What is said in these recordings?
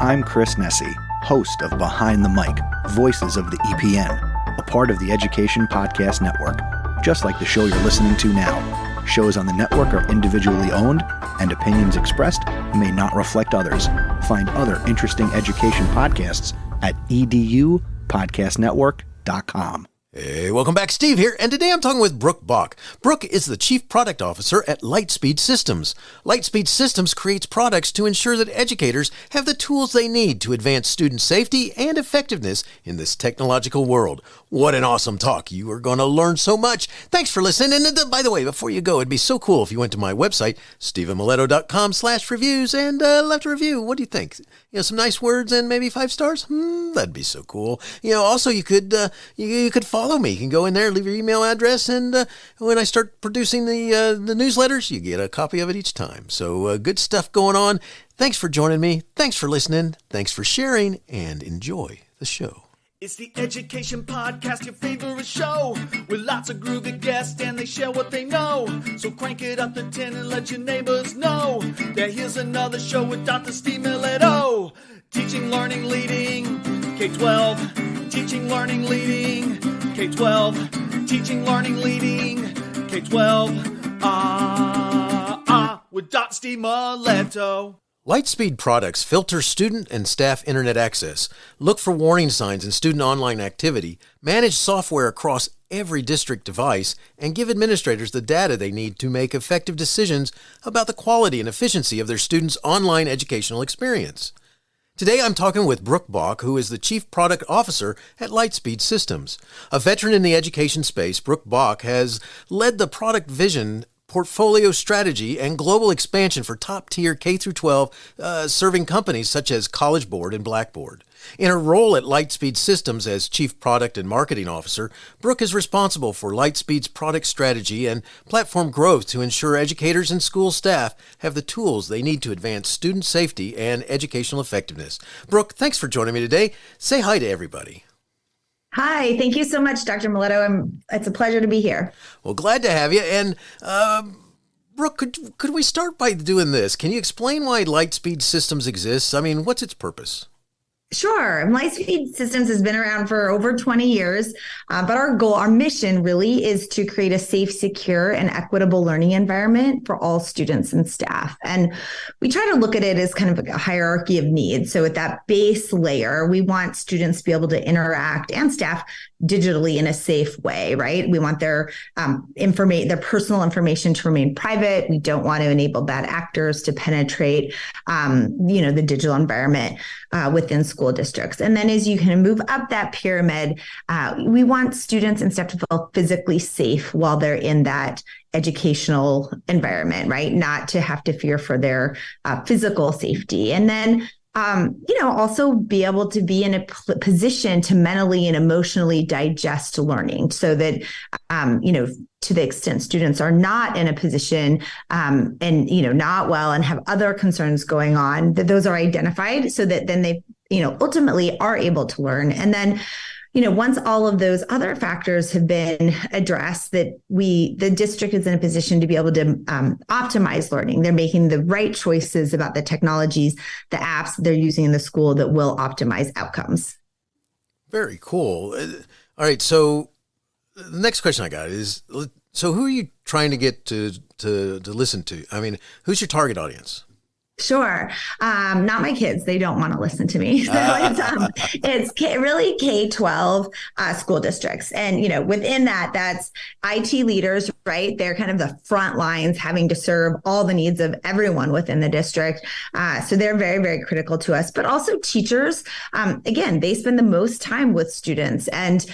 I'm Chris Nessie, host of Behind the Mic, Voices of the EPN, a part of the Education Podcast Network, just like the show you're listening to now. Shows on the network are individually owned, and opinions expressed may not reflect others. Find other interesting education podcasts at edupodcastnetwork.com. Hey, welcome back. Steve here, and today I'm talking with Brook Bock. Brook is the Chief Product Officer at Lightspeed Systems. Lightspeed Systems creates products to ensure that educators have the tools they need to advance student safety and effectiveness in this technological world. What an awesome talk. You are going to learn so much. Thanks for listening. And by the way, before you go, it'd be so cool if you went to my website, stephenmiletto.com/reviews, and left a review. What do you think? Some nice words and maybe 5 stars? That'd be so cool. Also you could follow me. You can go in there, leave your email address, and when I start producing the newsletters, you get a copy of it each time. So good stuff going on. Thanks for joining me. Thanks for listening. Thanks for sharing, and enjoy the show. It's the Education Podcast, your favorite show, with lots of groovy guests and they share what they know. So crank it up to 10 and let your neighbors know that here's another show with Dr. Steve Miletto. Teaching, learning, leading, K-12. Teaching, learning, leading, K-12. Teaching, learning, leading, K-12. With Dr. Steve Miletto. Lightspeed products filter student and staff internet access, look for warning signs in student online activity, manage software across every district device, and give administrators the data they need to make effective decisions about the quality and efficiency of their students' online educational experience. Today I'm talking with Brook Bock, who is the Chief Product Officer at Lightspeed Systems. A veteran in the education space, Brook Bock has led the product vision, portfolio strategy, and global expansion for top-tier K-12 serving companies such as College Board and BlackBoard. In her role at Lightspeed Systems as Chief Product and Marketing Officer, Brook is responsible for Lightspeed's product strategy and platform growth to ensure educators and school staff have the tools they need to advance student safety and educational effectiveness. Brook, thanks for joining me today. Say hi to everybody. Hi, thank you so much, Dr. Miletto. It's a pleasure to be here. Well, glad to have you. And Brook, could we start by doing this? Can you explain why Lightspeed Systems exists? I mean, what's its purpose? Sure. Lightspeed Systems has been around for over 20 years, but our mission really is to create a safe, secure, and equitable learning environment for all students and staff. And we try to look at it as kind of a hierarchy of needs. So at that base layer, we want students to be able to interact, and staff, digitally in a safe way, right? We want their their personal information to remain private. We don't want to enable bad actors to penetrate, the digital environment within school districts. And then as you kind of move up that pyramid, we want students and staff to feel physically safe while they're in that educational environment, right? Not to have to fear for their physical safety. And then also be able to be in a position to mentally and emotionally digest learning so that, to the extent students are not in a position not well and have other concerns going on, that those are identified so that then they, ultimately are able to learn. And then, once all of those other factors have been addressed, that the district is in a position to be able to optimize learning. They're making the right choices about the technologies, the apps they're using in the school that will optimize outcomes. Very cool. All right. So the next question I got is, so who are you trying to get to listen to? I mean, who's your target audience? Sure. Not my kids. They don't want to listen to me. So it's really K-12 school districts. And, within that, that's IT leaders, right? They're kind of the front lines having to serve all the needs of everyone within the district. So they're very, very critical to us, but also teachers. Again, they spend the most time with students and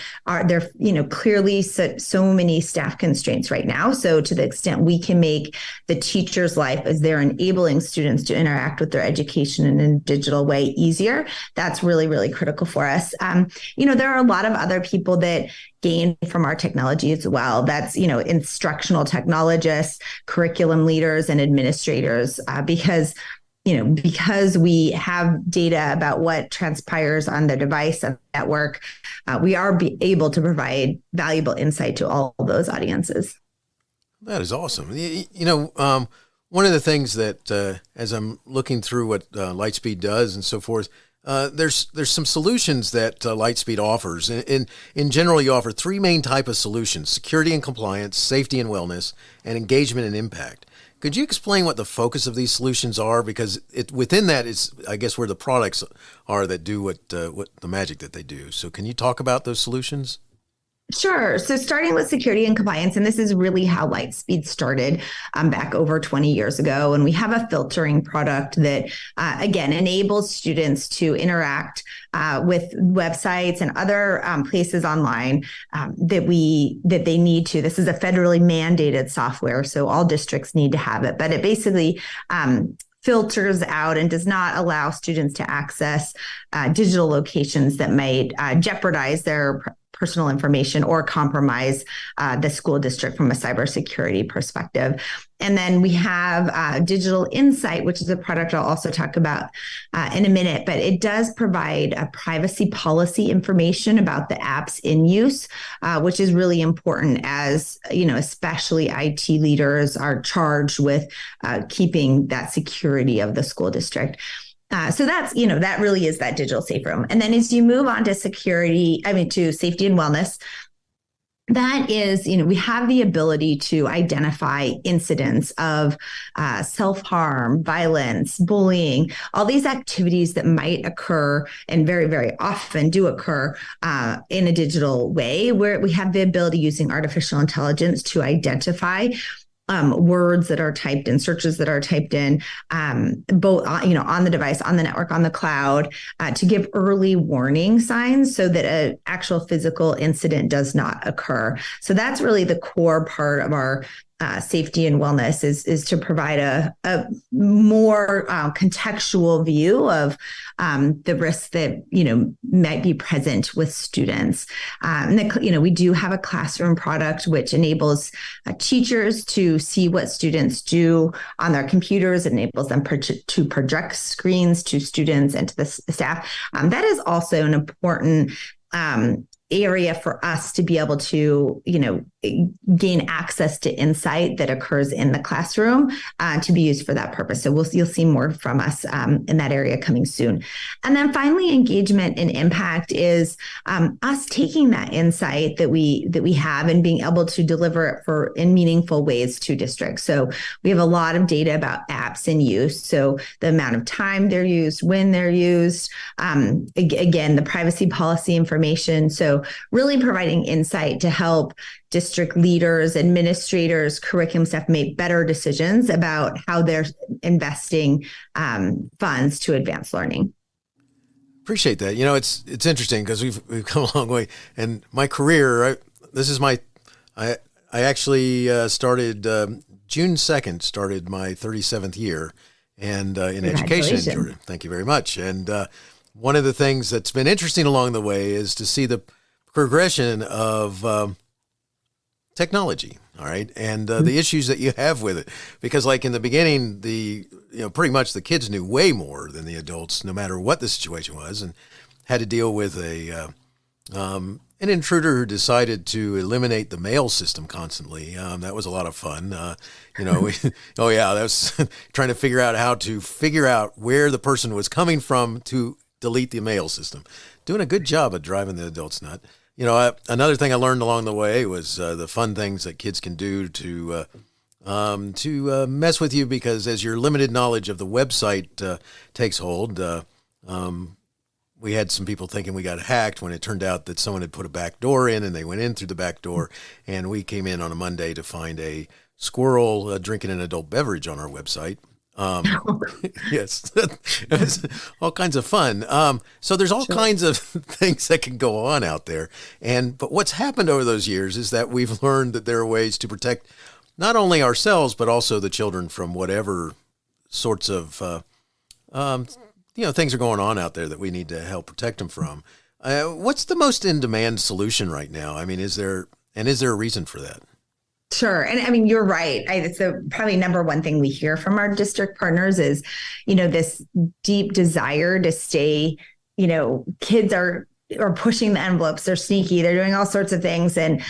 they're clearly so many staff constraints right now. So to the extent we can make the teacher's life as they're enabling students to interact with their education in a digital way easier, that's really, really critical for us. There are a lot of other people that gain from our technology as well. That's, instructional technologists, curriculum leaders, and administrators, because we have data about what transpires on the device and network, we are able to provide valuable insight to all those audiences. That is awesome. One of the things that, as I'm looking through what Lightspeed does and so forth, there's some solutions that Lightspeed offers. In general, you offer three main type of solutions: security and compliance, safety and wellness, and engagement and impact. Could you explain what the focus of these solutions are? Because within that is, I guess, where the products are that do what the magic that they do. So can you talk about those solutions? Sure. So starting with security and compliance, and this is really how Lightspeed started back over 20 years ago. And we have a filtering product that, again, enables students to interact with websites and other places online that they need to. This is a federally mandated software, so all districts need to have it. But it basically filters out and does not allow students to access digital locations that might jeopardize their personal information or compromise the school district from a cybersecurity perspective. And then we have Digital Insight, which is a product I'll also talk about in a minute, but it does provide a privacy policy information about the apps in use, which is really important as, especially IT leaders are charged with keeping that security of the school district. So that's, that really is that digital safe room. And then as you move on to to safety and wellness, that is, we have the ability to identify incidents of self-harm, violence, bullying, all these activities that might occur and very, very often do occur in a digital way, where we have the ability using artificial intelligence to identify words that are typed in, searches that are typed in, both on the device, on the network, on the cloud, to give early warning signs so that an actual physical incident does not occur. So that's really the core part of our safety and wellness is to provide a more contextual view of the risks that might be present with students. We do have a classroom product which enables teachers to see what students do on their computers. It enables them to project screens to students and to the staff. That is also an important area for us to be able to, gain access to insight that occurs in the classroom to be used for that purpose. So you'll see more from us in that area coming soon. And then finally, engagement and impact is us taking that insight that we have and being able to deliver it in meaningful ways to districts. So we have a lot of data about apps in use. So the amount of time they're used, when they're used, again, the privacy policy information. So really providing insight to help district leaders, administrators, curriculum staff make better decisions about how they're investing funds to advance learning. Appreciate that. It's interesting because we've come a long way. And my career, I actually started June 2nd, started my 37th year and in education in Georgia. Thank you very much. And one of the things that's been interesting along the way is to see the progression of technology, all right, and the issues that you have with it. Because like in the beginning, pretty much the kids knew way more than the adults, no matter what the situation was, and had to deal with an intruder who decided to eliminate the mail system constantly. That was a lot of fun. That was trying to figure out how to figure out where the person was coming from to delete the mail system. Doing a good job of driving the adults nut. Another thing I learned along the way was the fun things that kids can do to mess with you, because as your limited knowledge of the website takes hold, we had some people thinking we got hacked when it turned out that someone had put a back door in and they went in through the back door, and we came in on a Monday to find a squirrel drinking an adult beverage on our website. Yes, it was all kinds of fun. So there's all kinds of things that can go on out there. But what's happened over those years is that we've learned that there are ways to protect not only ourselves, but also the children from whatever sorts of, things are going on out there that we need to help protect them from. What's the most in-demand solution right now? I mean, is there a reason for that? Sure. And I mean, you're right. It's probably number one thing we hear from our district partners is, this deep desire to stay, kids are or pushing the envelopes. They're sneaky. They're doing all sorts of things, and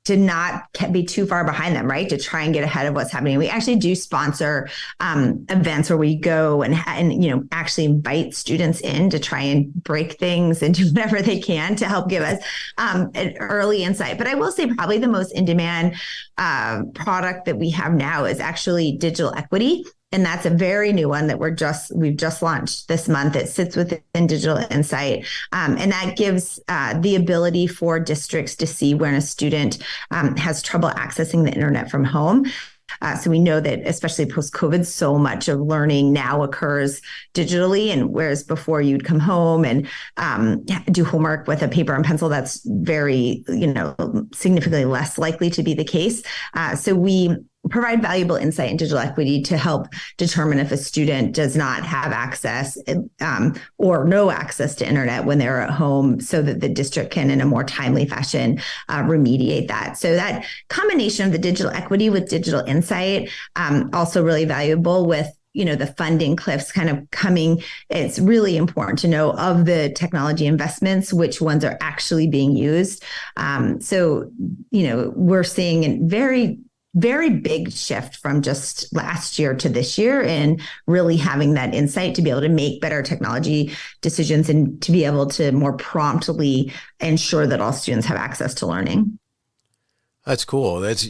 to not be too far behind them, right? To try and get ahead of what's happening. We actually do sponsor events where we go and actually invite students in to try and break things and do whatever they can to help give us an early insight. But I will say probably the most in-demand product that we have now is actually digital equity. And that's a very new one that we've just launched this month. It sits within Digital Insight. And that gives the ability for districts to see when a student has trouble accessing the internet from home. So we know that, especially post-COVID, so much of learning now occurs digitally. And whereas before you'd come home and do homework with a paper and pencil, that's very, significantly less likely to be the case. So we provide valuable insight in digital equity to help determine if a student does not have access or no access to internet when they're at home, so that the district can, in a more timely fashion, remediate that. So that combination of the digital equity with digital insight, also really valuable with the funding cliffs kind of coming. It's really important to know of the technology investments, which ones are actually being used. So we're seeing a very big shift from just last year to this year, and really having that insight to be able to make better technology decisions and to be able to more promptly ensure that all students have access to learning. That's cool. That's,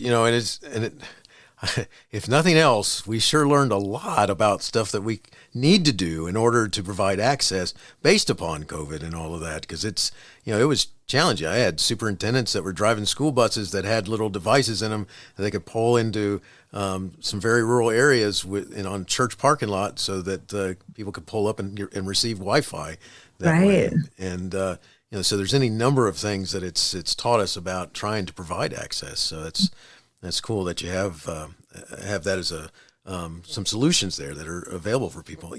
if nothing else, we sure learned a lot about stuff that we need to do in order to provide access based upon COVID and all of that, because it's, it was challenging. I had superintendents that were driving school buses that had little devices in them that they could pull into some very rural areas on church parking lots, so that people could pull up and receive Wi-Fi that way. And so there's any number of things that it's taught us about trying to provide access. So that's cool that you have that as some solutions there that are available for people.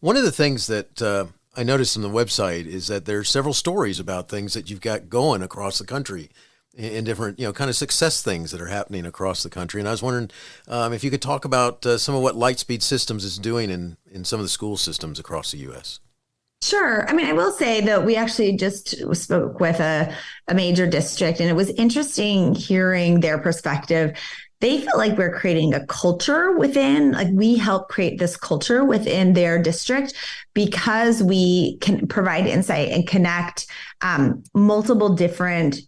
One of the things that I noticed on the website is that there are several stories about things that you've got going across the country in different, kind of success things that are happening across the country. And I was wondering if you could talk about some of what Lightspeed Systems is doing in some of the school systems across the U.S. Sure. I mean, I will say that we actually just spoke with a major district, and it was interesting hearing their perspective. They feel like we're creating a culture we help create this culture within their district, because we can provide insight and connect multiple different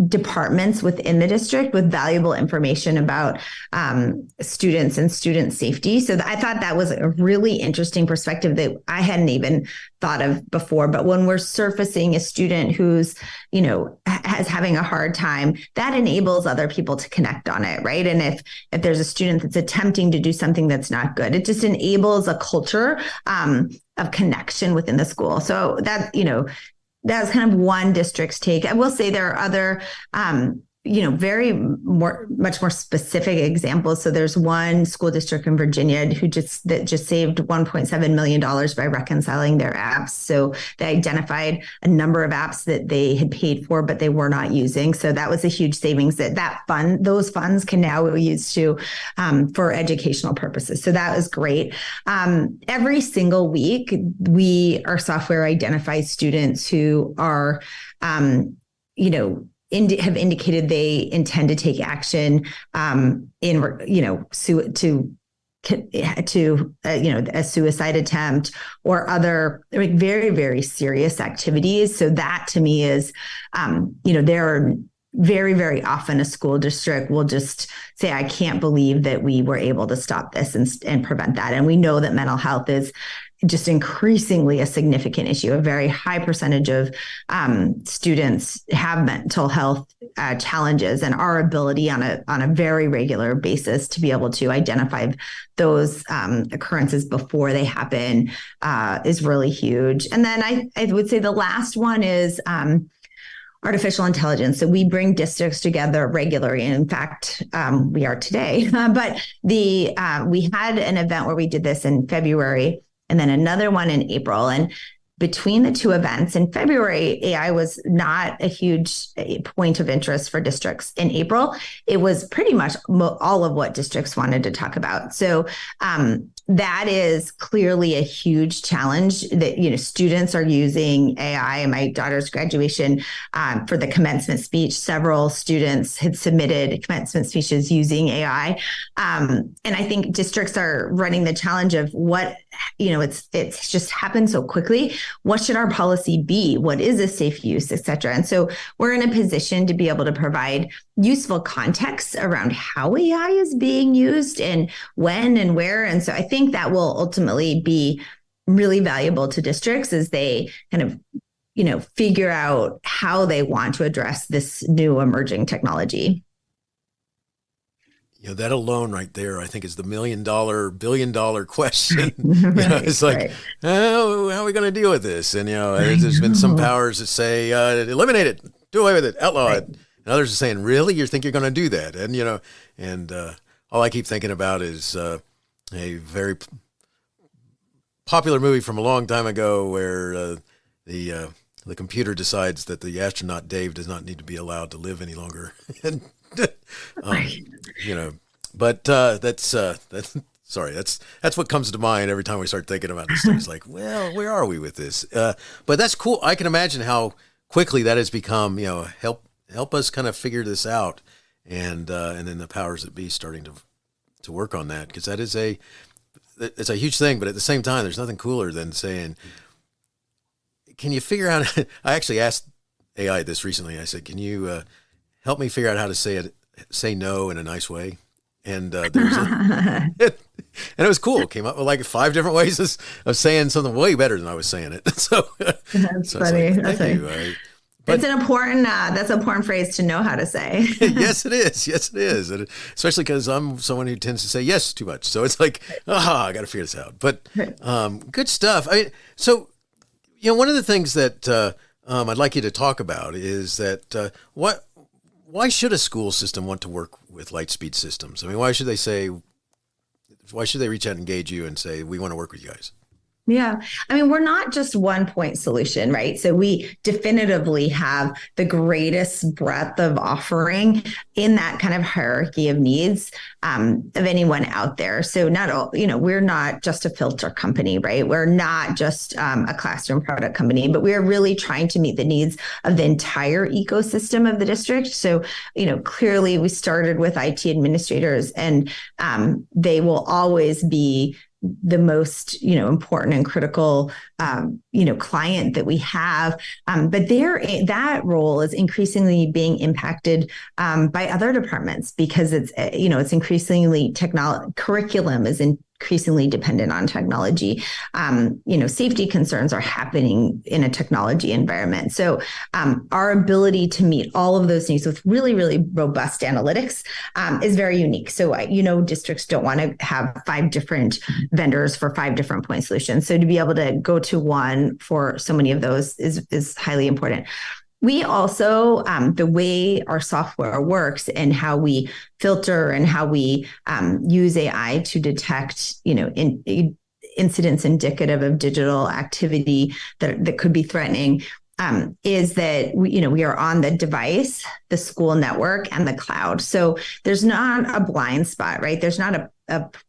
departments within the district with valuable information about students and student safety. So I thought that was a really interesting perspective that I hadn't even thought of before. But when we're surfacing a student who's, has having a hard time, that enables other people to connect on it, right? And if there's a student that's attempting to do something that's not good, it just enables a culture of connection within the school. So that, that's kind of one district's take. I will say there are other, much more specific examples. So there's one school district in Virginia that just saved $1.7 million by reconciling their apps. So they identified a number of apps that they had paid for, but they were not using. So that was a huge savings. Those funds can now be used for educational purposes. So that was great. Every single week, our software identifies students who are, have indicated they intend to take action a suicide attempt or other very, very serious activities. So that to me is, there are very, very often a school district will just say, I can't believe that we were able to stop this and prevent that. And we know that mental health is just increasingly a significant issue. A very high percentage of students have mental health challenges, and our ability on a very regular basis to be able to identify those occurrences before they happen is really huge. And then I would say the last one is artificial intelligence. So we bring districts together regularly. And in fact, we are today. But we had an event where we did this in February, and then another one in April. And between the two events in February, AI was not a huge point of interest for districts. In April, it was pretty much all of what districts wanted to talk about. So that is clearly a huge challenge that, students are using AI. In my daughter's graduation, for the commencement speech, several students had submitted commencement speeches using AI. And I think districts are running the challenge of what, it's just happened so quickly. What should our policy be? What is a safe use, et cetera? And so we're in a position to be able to provide useful context around how AI is being used and when and where. And so I think that will ultimately be really valuable to districts as they kind of, figure out how they want to address this new emerging technology. That alone right there, I think, is the $1 million, $1 billion question. It's like, right. how are we going to deal with this? And, there's been some powers that say, eliminate it, do away with it, outlaw it. And others are saying, really? You think you're going to do that? And, all I keep thinking about is a very popular movie from a long time ago where the computer decides that the astronaut Dave does not need to be allowed to live any longer. And but that's what comes to mind every time we start thinking about this thing. It's like, well, where are we with this? But that's cool. I can imagine how quickly that has become, help us kind of figure this out. And then the powers that be starting to work on that, because it's a huge thing. But at the same time, there's nothing cooler than saying, can you figure out, I actually asked AI this recently. I said, can you help me figure out how to say no in a nice way? And and it was cool. It came up with like 5 different ways of saying something way better than I was saying it. So that's funny. Like, thank you. It's an important, that's an important phrase to know how to say. Yes, it is. Yes, it is. And especially because I'm someone who tends to say yes too much. So it's like, I got to figure this out. But good stuff. So, one of the things that I'd like you to talk about is that why should a school system want to work with Lightspeed Systems? I mean, why should they reach out and engage you and say, we want to work with you guys? Yeah. I mean, we're not just one point solution, right? So we definitively have the greatest breadth of offering in that kind of hierarchy of needs of anyone out there. So we're not just a filter company, right? We're not just a classroom product company, but we're really trying to meet the needs of the entire ecosystem of the district. So, clearly we started with IT administrators, and they will always be the most, important and critical, client that we have. But that role is increasingly being impacted by other departments because it's increasingly curriculum is increasingly dependent on technology. Safety concerns are happening in a technology environment. So our ability to meet all of those needs with really, really robust analytics is very unique. So, districts don't want to have 5 different vendors for 5 different point solutions. So to be able to go to one for so many of those is highly important. We also, the way our software works and how we filter and how we use AI to detect, incidents indicative of digital activity that could be threatening, is that we are on the device, the school network, and the cloud. So there's not a blind spot, right? There's not a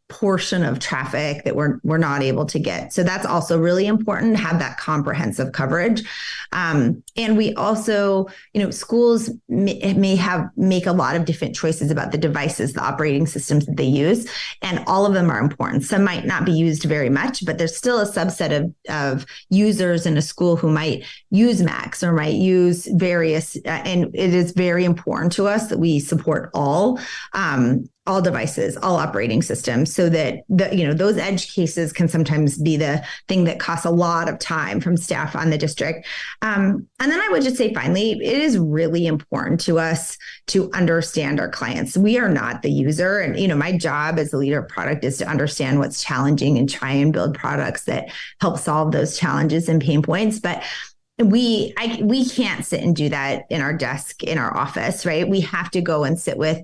portion of traffic that we're not able to get. So that's also really important to have that comprehensive coverage. And we also, schools may make a lot of different choices about the devices, the operating systems that they use, and all of them are important. Some might not be used very much, but there's still a subset of users in a school who might use Macs or might use various, and it is very important to us that we support all devices, all operating systems, so that those edge cases can sometimes be the thing that costs a lot of time from staff on the district. And then I would just say, finally, it is really important to us to understand our clients. We are not the user. And, my job as a leader of product is to understand what's challenging and try and build products that help solve those challenges and pain points. But we can't sit and do that in our desk in our office, right? We have to go and sit with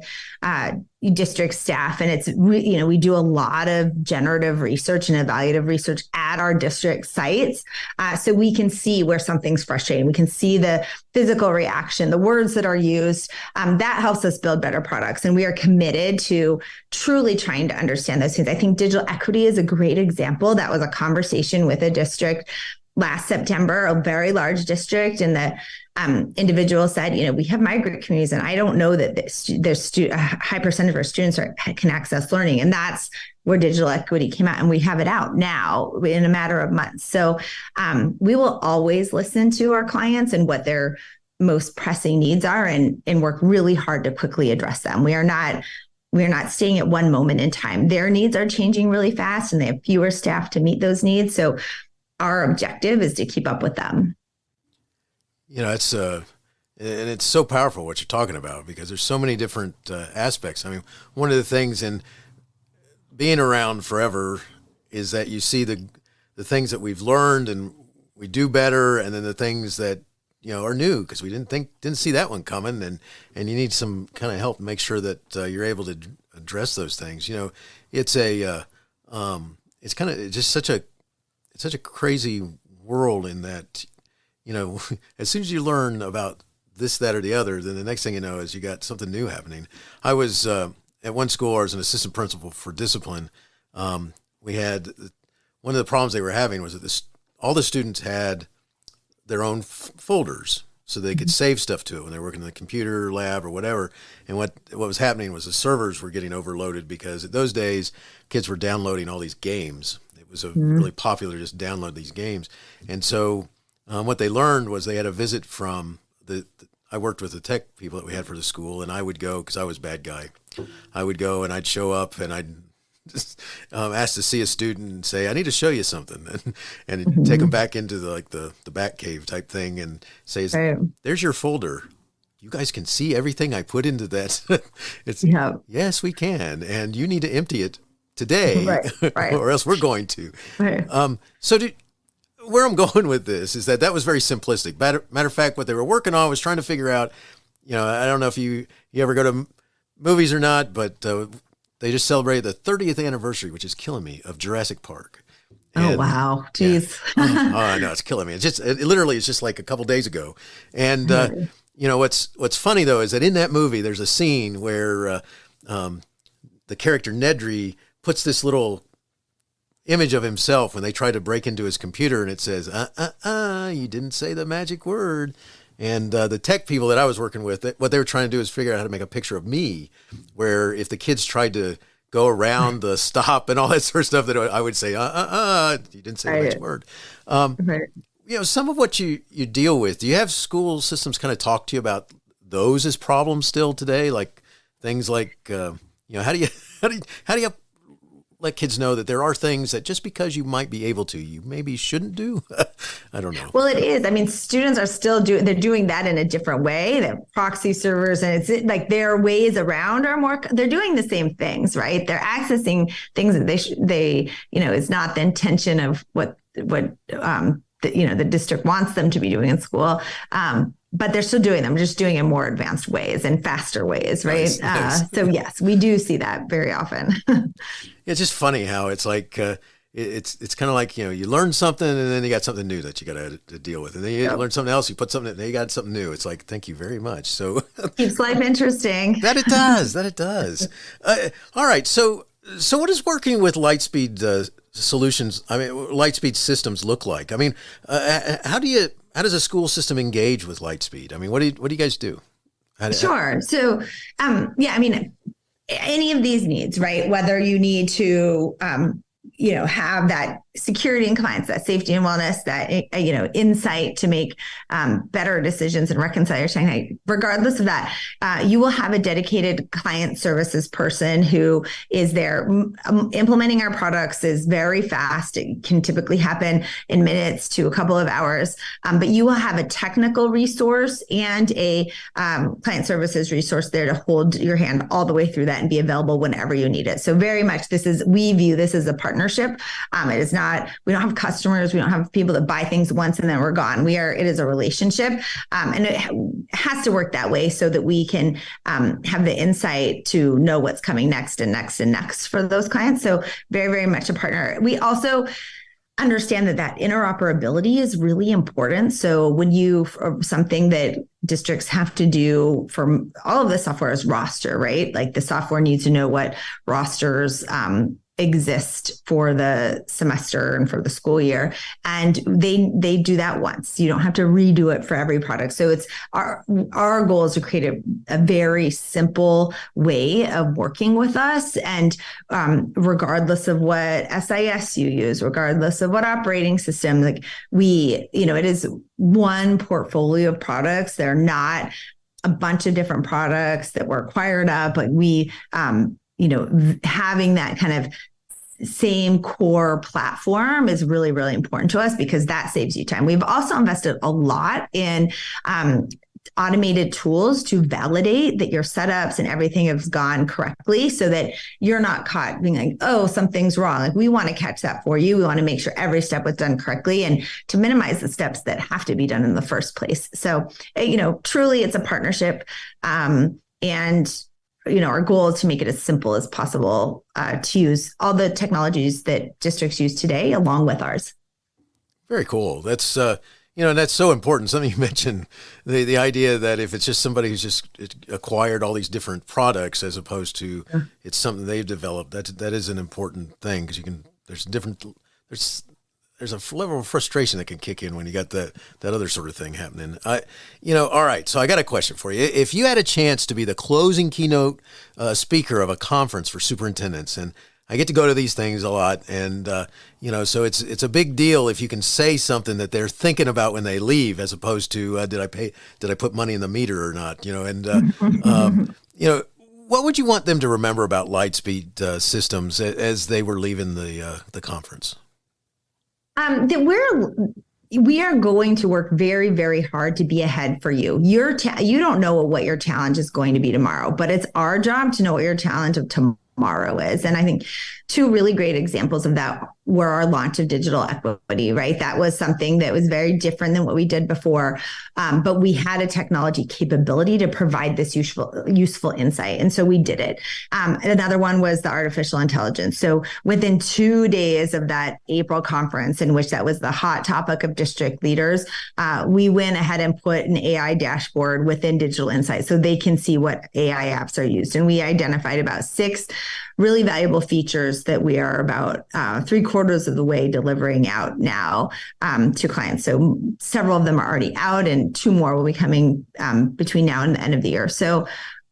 district staff, and we do a lot of generative research and evaluative research at our district sites, so we can see where something's frustrating. We can see the physical reaction, the words that are used. That helps us build better products, and we are committed to truly trying to understand those things. I think digital equity is a great example. That was a conversation with a district last September, a very large district, and the individual said, we have migrant communities, and I don't know that there's a high percentage of our students can access learning. And that's where digital equity came out, and we have it out now in a matter of months. So we will always listen to our clients and what their most pressing needs are, and work really hard to quickly address them. We are not staying at one moment in time. Their needs are changing really fast, and they have fewer staff to meet those needs. So our objective is to keep up with them. It's and it's so powerful what you're talking about, because there's so many different aspects. I mean, one of the things in being around forever is that you see the things that we've learned and we do better, and then the things that are new because we didn't see that one coming, and you need some kind of help to make sure that you're able to address those things. It's such a crazy world in that, as soon as you learn about this, that, or the other, then the next thing you know is you got something new happening. I was at one school, I was an assistant principal for discipline. We had one of the problems they were having was that all the students had their own folders so they could save stuff to it when they were working in the computer lab or whatever. And what was happening was the servers were getting overloaded, because at those days kids were downloading all these games. It was really popular to just download these games. And so what they learned was they had a visit from I worked with the tech people that we had for the school, and I would go, because I was a bad guy. I would go and I'd show up and I'd just ask to see a student and say, I need to show you something, and take them back into the back cave type thing and say, there's your folder. You guys can see everything I put into that. Yes, we can. And you need to empty it today, right. Or else we're going to. Right. Where I'm going with this is that was very simplistic. Matter of fact, what they were working on was trying to figure out, I don't know if you ever go to movies or not, but they just celebrated the 30th anniversary, which is killing me, of Jurassic Park. Oh, wow. Jeez. Yeah. I know, it's killing me. It's just like a couple days ago. And, what's funny though, is that in that movie, there's a scene where the character Nedry puts this little image of himself when they try to break into his computer, and it says, you didn't say the magic word. And the tech people that I was working with, what they were trying to do is figure out how to make a picture of me, where if the kids tried to go around the stop and all that sort of stuff, that I would say, you didn't say the magic word. Some of what you deal with, do you have school systems kind of talk to you about those as problems still today? Like things like, how do you let kids know that there are things that just because you might be able to, you maybe shouldn't do? I don't know. Well, it is. I mean, students are still they're doing that in a different way. They're proxy servers, and it's like their ways around they're doing the same things, right? They're accessing things that they is not the intention of what the district wants them to be doing in school. But they're still doing them, just doing it in more advanced ways and faster ways, right? Nice. So yes, we do see that very often. It's just funny how it's like it's kind of like you learn something and then you got something new that you got to deal with, and then you learn something else, you put something, and then you got something new. It's like, thank you very much. So keeps life interesting. That it does. All right, so what does working with Lightspeed solutions, Lightspeed systems look like? I mean, how does a school system engage with Lightspeed? I mean, what do you guys do? Sure. So, any of these needs, right? Whether you need to, have that security and compliance, that safety and wellness, that, insight to make better decisions and reconcile your Shanghai. Regardless of that, you will have a dedicated client services person who is there. Implementing our products is very fast. It can typically happen in minutes to a couple of hours, but you will have a technical resource and a client services resource there to hold your hand all the way through that and be available whenever you need it. So very much we view this as a partnership. It is not we don't have customers. We don't have people that buy things once and then we're gone. It is a relationship. And it has to work that way so that we can have the insight to know what's coming next and next and next for those clients. So very, very much a partner. We also understand that interoperability is really important. So when something that districts have to do for all of the software is roster, right? Like the software needs to know what rosters exist for the semester and for the school year. And they do that once. You don't have to redo it for every product. So it's our goal is to create a very simple way of working with us. And regardless of what SIS you use, regardless of what operating system, like it is one portfolio of products. They're not a bunch of different products that were acquired up. Like having that kind of same core platform is really, really important to us because that saves you time. We've also invested a lot in automated tools to validate that your setups and everything has gone correctly so that you're not caught being like, oh, something's wrong. Like we want to catch that for you. We want to make sure every step was done correctly and to minimize the steps that have to be done in the first place. So, truly it's a partnership. Our goal is to make it as simple as possible to use all the technologies that districts use today along with ours. Very cool. That's, that's so important. Something you mentioned, the idea that if it's just somebody who's just acquired all these different products as opposed to it's something they've developed, that is an important thing because there's a level of frustration that can kick in when you got that other sort of thing happening. All right. So I got a question for you. If you had a chance to be the closing keynote speaker of a conference for superintendents, and I get to go to these things a lot, and so it's a big deal if you can say something that they're thinking about when they leave, as opposed to did I put money in the meter or not? What would you want them to remember about Lightspeed Systems as they were leaving the conference? That we are going to work very, very hard to be ahead for you. You don't know what your challenge is going to be tomorrow, but it's our job to know what your challenge of tomorrow is. And I think two really great examples of that were our launch of digital equity, right? That was something that was very different than what we did before. But we had a technology capability to provide this useful insight. And so we did it. Another one was the artificial intelligence. So within 2 days of that April conference, in which that was the hot topic of district leaders, we went ahead and put an AI dashboard within Digital Insight so they can see what AI apps are used. And we identified about 6 really valuable features that we are about 3/4 of the way delivering out now to clients. So several of them are already out and 2 more will be coming between now and the end of the year. So,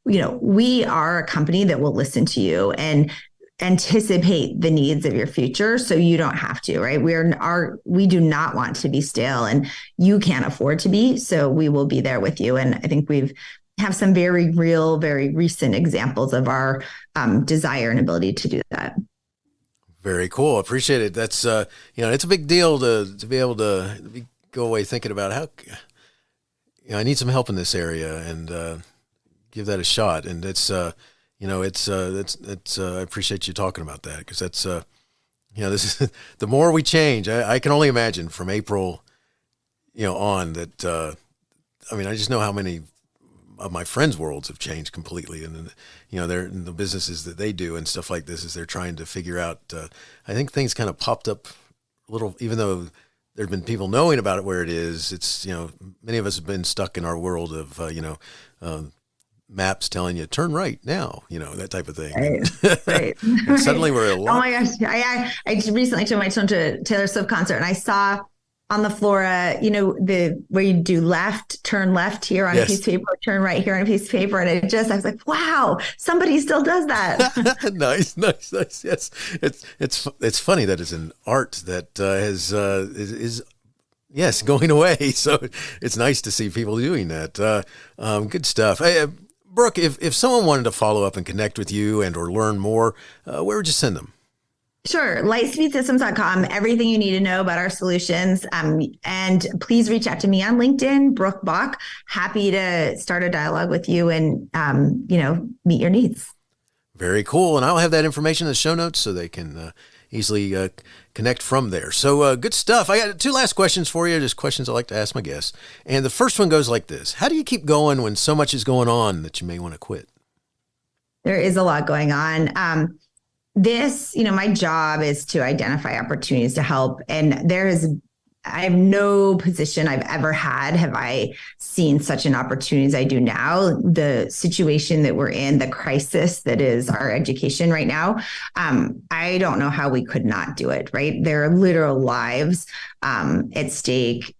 we are a company that will listen to you and anticipate the needs of your future so you don't have to, right? We do not want to be stale and you can't afford to be. So we will be there with you. And I think have some very real, very recent examples of our desire and ability to do that. Very cool. Appreciate it. That's, it's a big deal to be able to go away thinking about how, I need some help in this area and give that a shot. And it's, I appreciate you talking about that because that's, this is the more we change, I can only imagine from April, on that, I just know how many of my friends' worlds have changed completely. And, they're in the businesses that they do and stuff like this as they're trying to figure out, I think things kind of popped up a little, even though there've been people knowing about it where it is, it's, many of us have been stuck in our world of, maps telling you turn right now, that type of thing. Right. And suddenly we're a lot. Oh my gosh. I just recently took my son to a Taylor Swift concert and I saw on the floor, where you do turn left here on a piece of paper, turn right here on a piece of paper. And I was like, wow, somebody still does that. Nice. Yes. It's funny that it's an art that is going away. So it's nice to see people doing that. Good stuff. Hey, Brook, if someone wanted to follow up and connect with you and or learn more, where would you send them? Sure. Lightspeedsystems.com, everything you need to know about our solutions. And please reach out to me on LinkedIn, Brook Bock. Happy to start a dialogue with you and, meet your needs. Very cool. And I'll have that information in the show notes so they can easily connect from there. So good stuff. I got two last questions for you, just questions I like to ask my guests. And the first one goes like this. How do you keep going when so much is going on that you may want to quit? There is a lot going on. My job is to identify opportunities to help. And I have no position I've ever had have I seen such an opportunity as I do now. The situation that we're in, the crisis that is our education right now, I don't know how we could not do it, right? There are literal lives at stake,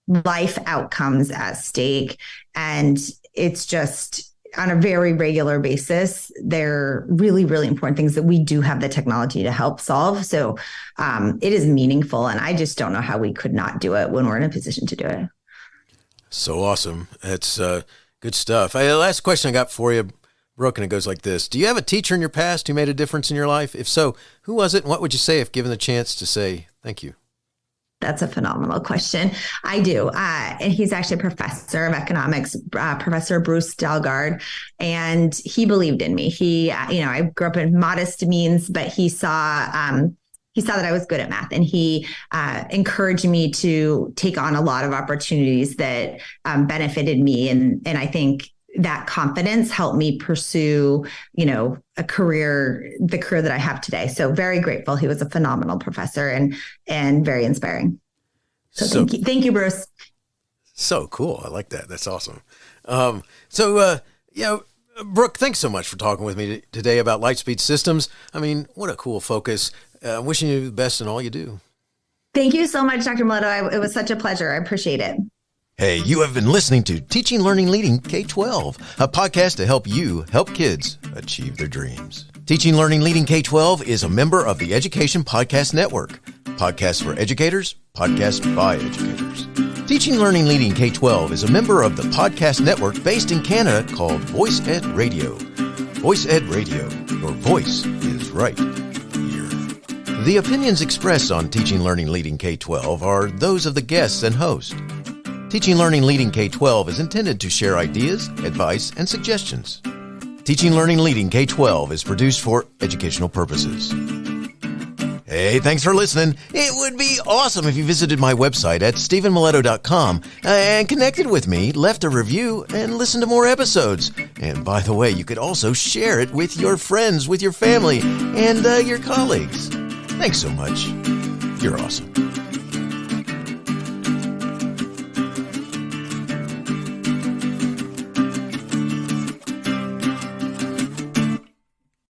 life outcomes at stake. And it's just, on a very regular basis, they're really, really important things that we do have the technology to help solve. So it is meaningful. And I just don't know how we could not do it when we're in a position to do it. So awesome. That's good stuff. The last question I got for you, Brooke, and it goes like this. Do you have a teacher in your past who made a difference in your life? If so, who was it? And what would you say if given the chance to say thank you? That's a phenomenal question. I do. And he's actually a professor of economics, Professor Bruce Dalgard, and he believed in me. I grew up in modest means, but he saw that I was good at math, and he encouraged me to take on a lot of opportunities that benefited me. And I think that confidence helped me pursue, the career that I have today. So very grateful. He was a phenomenal professor and very inspiring. So thank you, Bruce. So cool. I like that. That's awesome. Brooke, thanks so much for talking with me today about Lightspeed Systems. I mean, what a cool focus. I'm wishing you the best in all you do. Thank you so much, Dr. Mileto. It was such a pleasure. I appreciate it. Hey, you have been listening to Teaching, Learning, Leading K-12, a podcast to help you help kids achieve their dreams. Teaching, Learning, Leading K-12 is a member of the Education Podcast Network. Podcasts for educators, podcasts by educators. Teaching, Learning, Leading K-12 is a member of the podcast network based in Canada called Voice Ed Radio. Voice Ed Radio, your voice is right here. The opinions expressed on Teaching, Learning, Leading K-12 are those of the guests and host. Teaching, Learning, Leading K-12 is intended to share ideas, advice, and suggestions. Teaching, Learning, Leading K-12 is produced for educational purposes. Hey, thanks for listening. It would be awesome if you visited my website at stephenmiletto.com and connected with me, left a review, and listened to more episodes. And by the way, you could also share it with your friends, with your family, and your colleagues. Thanks so much. You're awesome.